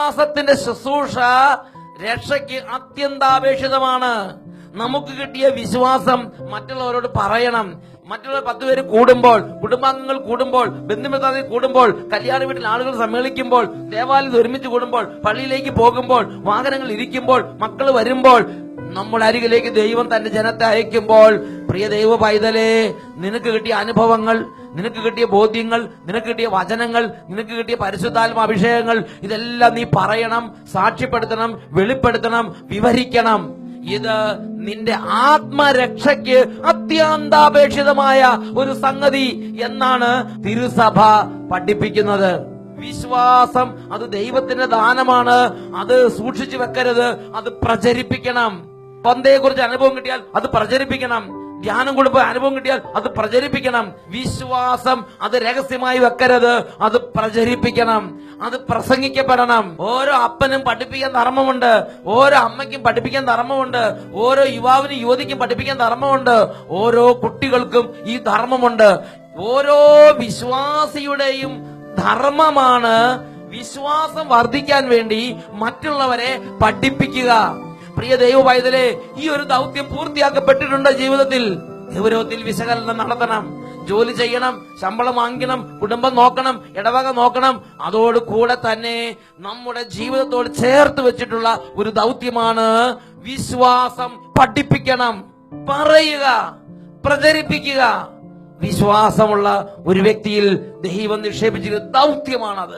വിശ്വാസത്തിന്റെ ശുശ്രൂഷ രക്ഷയ്ക്ക് അത്യന്താപേക്ഷിതമാണ്. നമുക്ക് കിട്ടിയ വിശ്വാസം മറ്റുള്ളവരോട് പറയണം. മറ്റുള്ള 10 പേര് കൂടുമ്പോൾ, കുടുംബാംഗങ്ങൾ കൂടുമ്പോൾ, ബന്ധുമിത്രാദികൾ കൂടുമ്പോൾ, കല്യാണ വീട്ടിൽ ആളുകൾ സമ്മേളിക്കുമ്പോൾ, ദേവാലയത്തിൽ ഒരുമിച്ച് കൂടുമ്പോൾ, പള്ളിയിലേക്ക് പോകുമ്പോൾ, വാഹനങ്ങൾ ഇരിക്കുമ്പോൾ, മക്കൾ വരുമ്പോൾ, നമ്മുടെ അരികിലേക്ക് ദൈവം തന്റെ ജനത്തെ അയക്കുമ്പോൾ, പ്രിയ ദൈവ പൈതലേ, നിനക്ക് കിട്ടിയ അനുഭവങ്ങൾ, നിനക്ക് കിട്ടിയ ബോധ്യങ്ങൾ, നിനക്ക് കിട്ടിയ വചനങ്ങൾ, നിനക്ക് കിട്ടിയ പരിശുദ്ധാത്മ അഭിഷേകങ്ങൾ, ഇതെല്ലാം നീ പറയണം, സാക്ഷ്യപ്പെടുത്തണം, വെളിപ്പെടുത്തണം, വിവരിക്കണം. ഇത് നിന്റെ ആത്മരക്ഷയ്ക്ക് അത്യന്താപേക്ഷിതമായ ഒരു സംഗതി എന്നാണ് തിരുസഭ പഠിപ്പിക്കുന്നത്. വിശ്വാസം അത് ദൈവത്തിന്റെ ദാനമാണ്. അത് സൂക്ഷിച്ചു വെക്കരുത്, അത് പ്രചരിപ്പിക്കണം. പന്തയെക്കുറിച്ച് അനുഭവം കിട്ടിയാൽ അത് പ്രചരിപ്പിക്കണം. ധ്യാനം കൊടുപ്പ് അനുഭവം കിട്ടിയാൽ അത് പ്രചരിപ്പിക്കണം. വിശ്വാസം അത് രഹസ്യമായി വെക്കരുത്, അത് പ്രചരിപ്പിക്കണം, അത് പ്രസംഗിക്കപ്പെടണം. ഓരോ അപ്പനും പഠിപ്പിക്കാൻ ധർമ്മമുണ്ട്, ഓരോ അമ്മയ്ക്കും പഠിപ്പിക്കാൻ ധർമ്മമുണ്ട്, ഓരോ യുവാവിനും യുവതിക്കും പഠിപ്പിക്കാൻ ധർമ്മമുണ്ട്, ഓരോ കുട്ടികൾക്കും ഈ ധർമ്മമുണ്ട്. ഓരോ വിശ്വാസിയുടെയും ധർമ്മമാണ് വിശ്വാസം വർദ്ധിക്കാൻ വേണ്ടി മറ്റുള്ളവരെ പഠിപ്പിക്കുക. പ്രിയ ദൈവ പൈതലേ, ഈ ഒരു ദൗത്യം പൂർത്തിയാക്കപ്പെട്ടിട്ടുണ്ട് ജീവിതത്തിൽ. ഗൗരവത്തിൽ വിശകലനം നടത്തണം, ജോലി ചെയ്യണം, ശമ്പളം വാങ്ങിക്കണം, കുടുംബം നോക്കണം, ഇടവക നോക്കണം. അതോട് കൂടെ തന്നെ നമ്മുടെ ജീവിതത്തോട് ചേർത്ത് വെച്ചിട്ടുള്ള ഒരു ദൗത്യമാണ് വിശ്വാസം പഠിപ്പിക്കണം, പറയുക, പ്രചരിപ്പിക്കുക. വിശ്വാസമുള്ള ഒരു വ്യക്തിയിൽ ദൈവം നിക്ഷേപിച്ചിരിക്കുന്ന ദൗത്യമാണത്.